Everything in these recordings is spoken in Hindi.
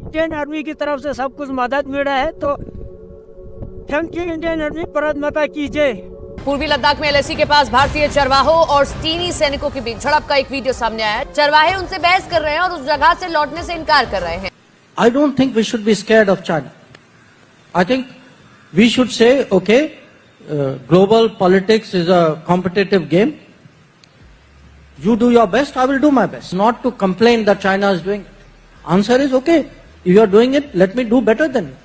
इंडियन आर्मी की तरफ से सब कुछ मदद मिल रहा है, तो thank you Indian army, Bharat माता की जय। पूर्वी लद्दाख में एलएसी के पास भारतीय चरवाहों और चीनी सैनिकों के बीच झड़प का एक वीडियो सामने आया है। चरवाहे उनसे बहस कर रहे हैं और उस जगह से लौटने से इनकार कर रहे हैं। I don't think we should be scared of China. I think we should say, okay, global politics is a competitive game. You do your best, I will do my best. Not to complain that China is doing it. Answer is okay. If you are doing it, let me do better than you.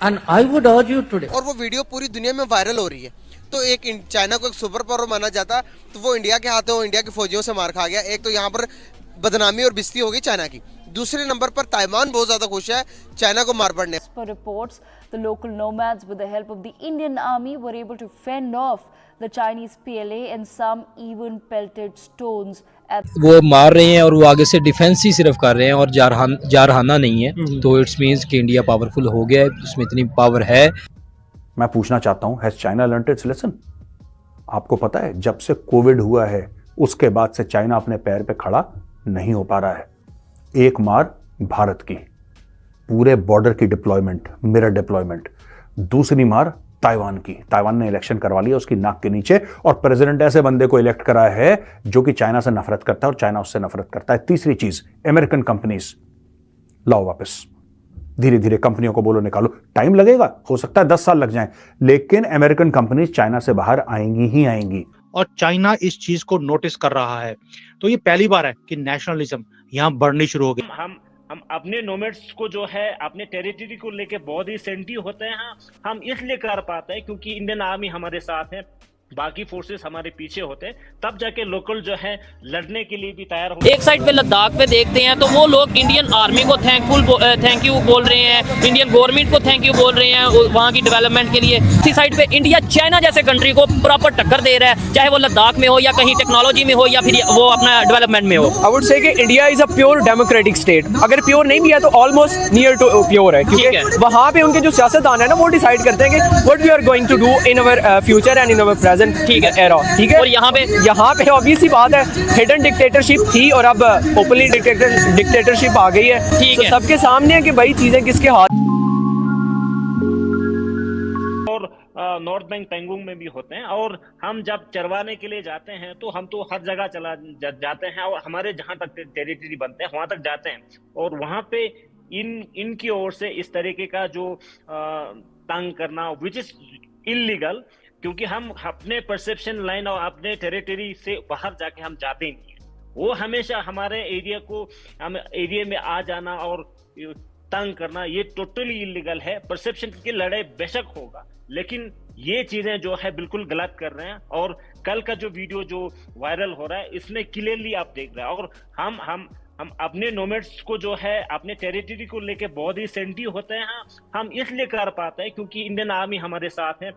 And I would urge you today. और वो वीडियो पूरी दुनिया में वायरल हो रही है। तो एक चाइना को एक सुपर पावर माना जाता, तो वो इंडिया के हाथों इंडिया की फौजियों से मार खा गया। एक तो यहाँ पर बदनामी और बेइज्जती हो गई चाइना की। दूसरे नंबर पर ताइवान बहुत ज्यादा खुश है चाइना को मार पड़ने। Per reports, the local nomads, with the help of the Indian army, were able to fend off the Chinese PLA and some even pelted stones at. वो मार रहे हैं और वो आगे से डिफेंस ही सिर्फ कर रहे हैं और जारहाना नहीं है। तो इट्स मीन्स कि इंडिया पावरफुल हो गया है, उसमें इतनी पावर है। मैं पूछना चाहता हूं, has China learned it's lesson? आपको पता है जब से कोविड हुआ है उसके बाद से चाइना अपने पैर पे खड़ा नहीं हो पा रहा है। एक मार भारत की, पूरे बॉर्डर की डिप्लॉयमेंट, मिरर डिप्लॉयमेंट। दूसरी मार ताइवान की, ताइवान ने इलेक्शन करवा लिया उसकी नाक के नीचे और प्रेसिडेंट ऐसे बंदे को इलेक्ट करा है जो कि चाइना से नफरत करता है और चाइना उससे नफरत करता है। तीसरी चीज, अमेरिकन कंपनीज लाओ वापस, धीरे धीरे कंपनियों को बोलो निकालो। टाइम लगेगा, हो सकता है 10 साल लग जाएं, लेकिन अमेरिकन कंपनीज चाइना से बाहर आएंगी ही आएंगी। और चाइना इस चीज को नोटिस कर रहा है। तो ये पहली बार है कि नेशनलिज्म यहाँ बढ़नी शुरू हो गई। हम अपने नोमैड्स को जो है अपने टेरिटरी को लेके बहुत ही सेंसिटिव होते हैं। हम इसलिए कर पाते हैं क्योंकि इंडियन आर्मी हमारे साथ है, बाकी फोर्सेस हमारे पीछे होते हैं, तब जाके लोकल जो है लड़ने के लिए भी तैयार हो। एक साइड पे लद्दाख पे देखते हैं तो वो लोग इंडियन आर्मी को थैंक यू बोल रहे हैं, इंडियन गवर्नमेंट को थैंक यू बोल रहे हैं वहाँ की डेवलपमेंट के लिए। इसी साइड पे इंडिया चाइना जैसे कंट्री को प्रॉपर टक्कर दे रहा है, चाहे वो लद्दाख में हो या कहीं टेक्नोलॉजी में हो या फिर वो अपना डेवलपमेंट में हो। आई वुड से कि India is a pure democratic state. अगर प्योर नहीं भी है तो ऑलमोस्ट नियर टू प्योर है, क्योंकि वहाँ पे उनके जो सियासतदान है ना वो डिसाइड करते हैं कि what we are going to do in our future and in our present. ठीक है, ठीक है। और यहाँ पे ऑब्वियस सी बात है, हिडन डिक्टेटरशिप थी और अब ओपनली डिक्टेटरशिप आ गई है। ठीक है, सबके सामने है कि भाई चीजें किसके हाथ। और नॉर्थ बैंक पेंगोंग में भी होते हैं। और हम जब चरवाने के लिए जाते हैं तो हम तो हर जगह जाते हैं और हमारे जहां तक टेरिटरी बनते हैं वहां तक जाते हैं। और वहां पे इनकी ओर से इस तरीके का जो तंग करना विच इज इलीगल, क्योंकि हम अपने परसेप्शन लाइन और अपने टेरिटरी से बाहर जाके हम जाते नहीं हैं। वो हमेशा हमारे एरिया में आ जाना और तंग करना ये टोटली इलीगल है। परसेप्शन की लड़ाई बेशक होगा, लेकिन ये चीजें जो है बिल्कुल गलत कर रहे हैं। और कल का जो वीडियो जो वायरल हो रहा है इसमें क्लियरली आप देख रहे हैं। और हम अपने नोमैड्स को जो है अपने टेरिटरी को लेके बहुत ही सेंसिटिव होते हैं। हम इसलिए कर पाते हैं क्योंकि इंडियन आर्मी हमारे साथ है,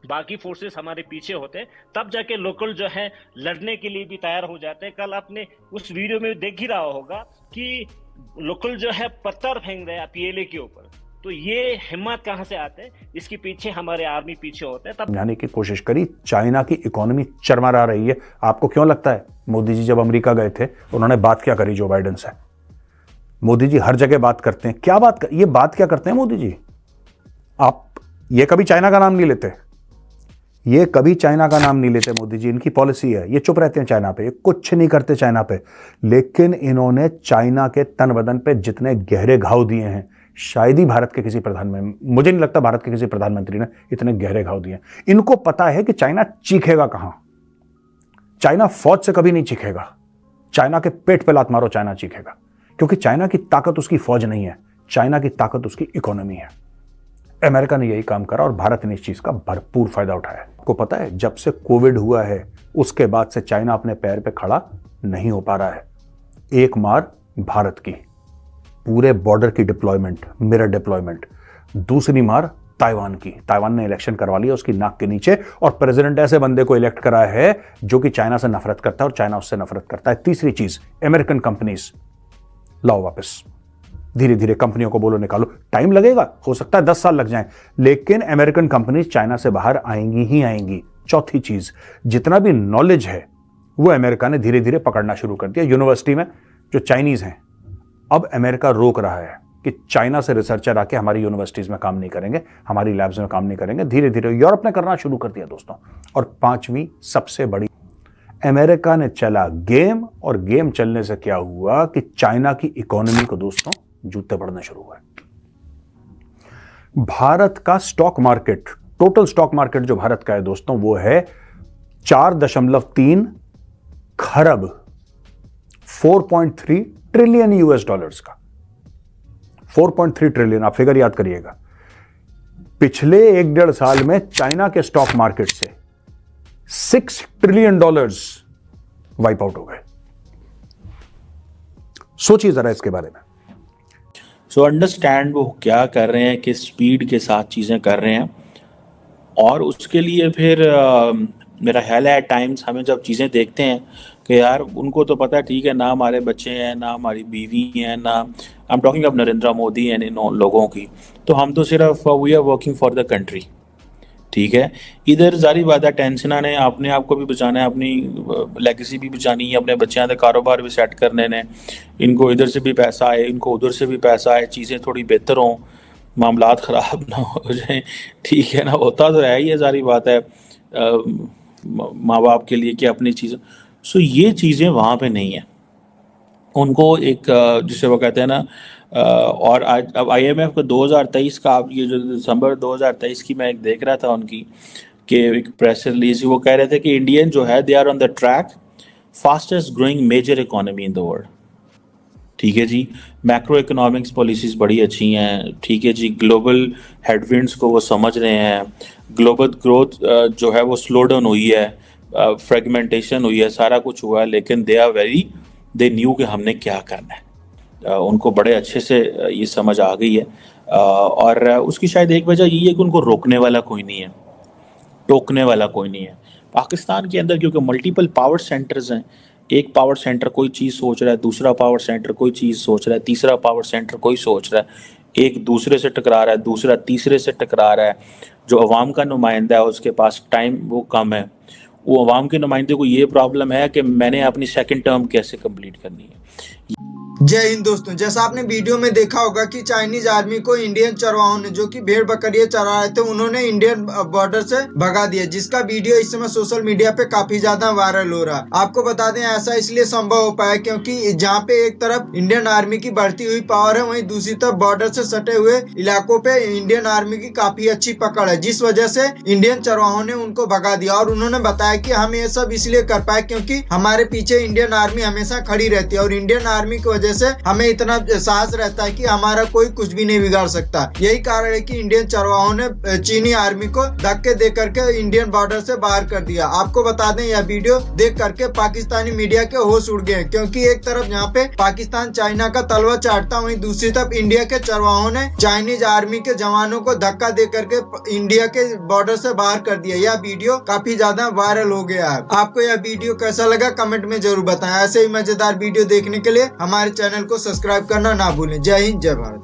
बाकी फोर्सेस हमारे पीछे होते हैं, तब जाके लोकल जो है लड़ने के लिए भी तैयार हो जाते हैं। कल आपने उस वीडियो में देख ही रहा होगा कि लोकल जो है पत्थर फेंक रहे हैं पीएलए के ऊपर। तो ये हिम्मत कहां से आते हैं? इसके पीछे हमारे आर्मी पीछे होते हैं। तब समझाने की कोशिश करी, चाइना की इकोनॉमी चरमरा रही है। आपको क्यों लगता है मोदी जी जब अमेरिका गए थे उन्होंने बात क्या करी जो बाइडेन से? मोदी जी हर जगह बात करते हैं, क्या बात ये बात क्या करते हैं मोदी जी? आप ये कभी चाइना का नाम नहीं लेते, ये कभी चाइना का नाम नहीं लेते मोदी जी। इनकी पॉलिसी है, ये चुप रहते हैं चाइना पे, ये कुछ नहीं करते चाइना पे। लेकिन इन्होंने चाइना के तन बदन पे जितने गहरे घाव दिए हैं, शायद ही भारत के किसी मुझे नहीं लगता भारत के किसी प्रधानमंत्री ने इतने गहरे घाव दिए। इनको पता है कि चाइना चीखेगा कहां। चाइना फौज से कभी नहीं चीखेगा, चाइना के पेट पे लात मारो चाइना चीखेगा, क्योंकि चाइना की ताकत उसकी फौज नहीं है, चाइना की ताकत उसकी इकोनॉमी है। अमेरिका ने यही काम करा और भारत ने इस चीज का भरपूर फायदा उठाया। आपको पता है जब से कोविड हुआ है उसके बाद से चाइना अपने पैर पे खड़ा नहीं हो पा रहा है। एक मार भारत की, पूरे बॉर्डर की डिप्लॉयमेंट, मिरर डिप्लॉयमेंट। दूसरी मार ताइवान की, ताइवान ने इलेक्शन करवा लिया उसकी नाक के नीचे और प्रेसिडेंट ऐसे बंदे को इलेक्ट करा है जो कि चाइना से नफरत करता है और चाइना उससे नफरत करता है। तीसरी चीज, अमेरिकन कंपनीज लाओ वापस, धीरे धीरे कंपनियों को बोलो निकालो। टाइम लगेगा, हो सकता है 10 साल लग जाएं, लेकिन अमेरिकन कंपनीज चाइना से बाहर आएंगी ही आएंगी। चौथी चीज, जितना भी नॉलेज है वो अमेरिका ने धीरे धीरे पकड़ना शुरू कर दिया। यूनिवर्सिटी में जो चाइनीज हैं अब अमेरिका रोक रहा है कि चाइना से रिसर्चर आके हमारी यूनिवर्सिटीज में काम नहीं करेंगे, हमारी लैब्स में काम नहीं करेंगे। धीरे धीरे यूरोप ने करना शुरू कर दिया दोस्तों। और पांचवी सबसे बड़ी, अमेरिका ने चला गेम, और गेम चलने से क्या हुआ कि चाइना की इकोनॉमी को दोस्तों जूते पड़ने शुरू हुए। भारत का stock market, total stock market जो भारत का है दोस्तों, वो है 4.3 खरब 4.3 ट्रिलियन यूएस डॉलर्स का। 4.3 ट्रिलियन, आप फिगर याद करिएगा। पिछले 1-1.5 साल में चाइना के स्टॉक मार्केट से 6 ट्रिलियन डॉलर्स वाइप आउट हो गए। सोचिए जरा इसके बारे में। सो अंडरस्टैंड वो क्या कर रहे हैं, किस स्पीड के साथ चीज़ें कर रहे हैं, और उसके लिए फिर मेरा ख्याल है एट टाइम्स हमें जब चीज़ें देखते हैं कि यार उनको तो पता है, ठीक है ना हमारे बच्चे हैं, ना हमारी बीवी हैं, ना I am talking of Narendra Modi and इन लोगों की, तो हम तो सिर्फ we are working for the country. ठीक है, इधर जारी बात है टेंशना ने अपने आप को भी बचाना है, अपनी लेगेसी भी बचानी है, अपने बच्चों के कारोबार भी सेट करने ने, इनको इधर से भी पैसा आए, इनको उधर से भी पैसा आए, चीज़ें थोड़ी बेहतर हों, मामलात ख़राब ना हो जाए। ठीक है ना, होता तो है ही है, जारी बात है माँ बाप के लिए कि अपनी चीज़। सो ये चीज़ें वहाँ पे नहीं है। उनको एक जिसे वो कहते हैं ना, और आज अब IMF का 2023 का, आप ये जो दिसंबर 2023 की मैं एक देख रहा था उनकी कि एक प्रेस रिलीज, वो कह रहे थे कि इंडियन जो है they are on the track fastest growing major economy in the world. ठीक है जी, मैक्रो इकोनॉमिक्स पॉलिसीज़ बड़ी अच्छी हैं। ठीक है जी, ग्लोबल हेडविंड्स को वो समझ रहे हैं, ग्लोबल ग्रोथ जो है वो स्लो डाउन हुई है, फ्रेगमेंटेशन हुई है, सारा कुछ हुआ है, लेकिन दे न्यू कि हमने क्या करना है। उनको बड़े अच्छे से ये समझ आ गई है, और उसकी शायद एक वजह यही है कि उनको रोकने वाला कोई नहीं है, टोकने वाला कोई नहीं है। पाकिस्तान के अंदर क्योंकि मल्टीपल पावर सेंटर्स हैं, एक पावर सेंटर कोई चीज़ सोच रहा है, दूसरा पावर सेंटर कोई चीज़ सोच रहा है, तीसरा पावर सेंटर कोई सोच रहा है, एक दूसरे से टकरा रहा है, दूसरा तीसरे से टकरा रहा है। जो अवाम का नुमाइंदा है उसके पास टाइम वो कम है, वो अवाम के नुमाइंदे को ये प्रॉब्लम है कि मैंने अपनी सेकंड टर्म कैसे कंप्लीट करनी है। जय हिंद दोस्तों, जैसा आपने वीडियो में देखा होगा कि चाइनीज आर्मी को इंडियन चरवाहों ने, जो कि भेड़ बकरियां चरा रहे थे, उन्होंने इंडियन बॉर्डर से भगा दिया, जिसका वीडियो इस समय सोशल मीडिया पे काफी ज्यादा वायरल हो रहा है। आपको बता दें ऐसा इसलिए संभव हो पाया क्योंकि जहाँ पे एक तरफ इंडियन आर्मी की बढ़ती हुई पावर है, वहीं दूसरी तरफ बॉर्डर से सटे हुए इलाकों पे इंडियन आर्मी की काफी अच्छी पकड़ है, जिस वजह से इंडियन चरवाहों ने उनको भगा दिया। और उन्होंने बताया कि हम ये सब इसलिए कर पाए क्योंकि हमारे पीछे इंडियन आर्मी हमेशा खड़ी रहती है, और इंडियन आर्मी की वजह से हमें इतना साहस रहता है कि हमारा कोई कुछ भी नहीं बिगाड़ सकता। यही कारण है कि इंडियन चरवाहों ने चीनी आर्मी को धक्के दे करके इंडियन बॉर्डर से बाहर कर दिया। आपको बता दें यह वीडियो देख करके पाकिस्तानी मीडिया के होश उड़ गए, क्योंकि एक तरफ यहाँ पे पाकिस्तान चाइना का तलवा चाटता, वहीं दूसरी तरफ इंडिया के चरवाहों ने चाइनीज आर्मी के जवानों को धक्का दे करके इंडिया के बॉर्डर से बाहर कर दिया। यह वीडियो काफी ज्यादा वायरल हो गया है। आपको यह वीडियो कैसा लगा कमेंट में जरूर बताएं। ऐसे ही मजेदार वीडियो देखने के लिए हमारे चैनल को सब्सक्राइब करना ना भूलें। जय हिंद, जय भारत।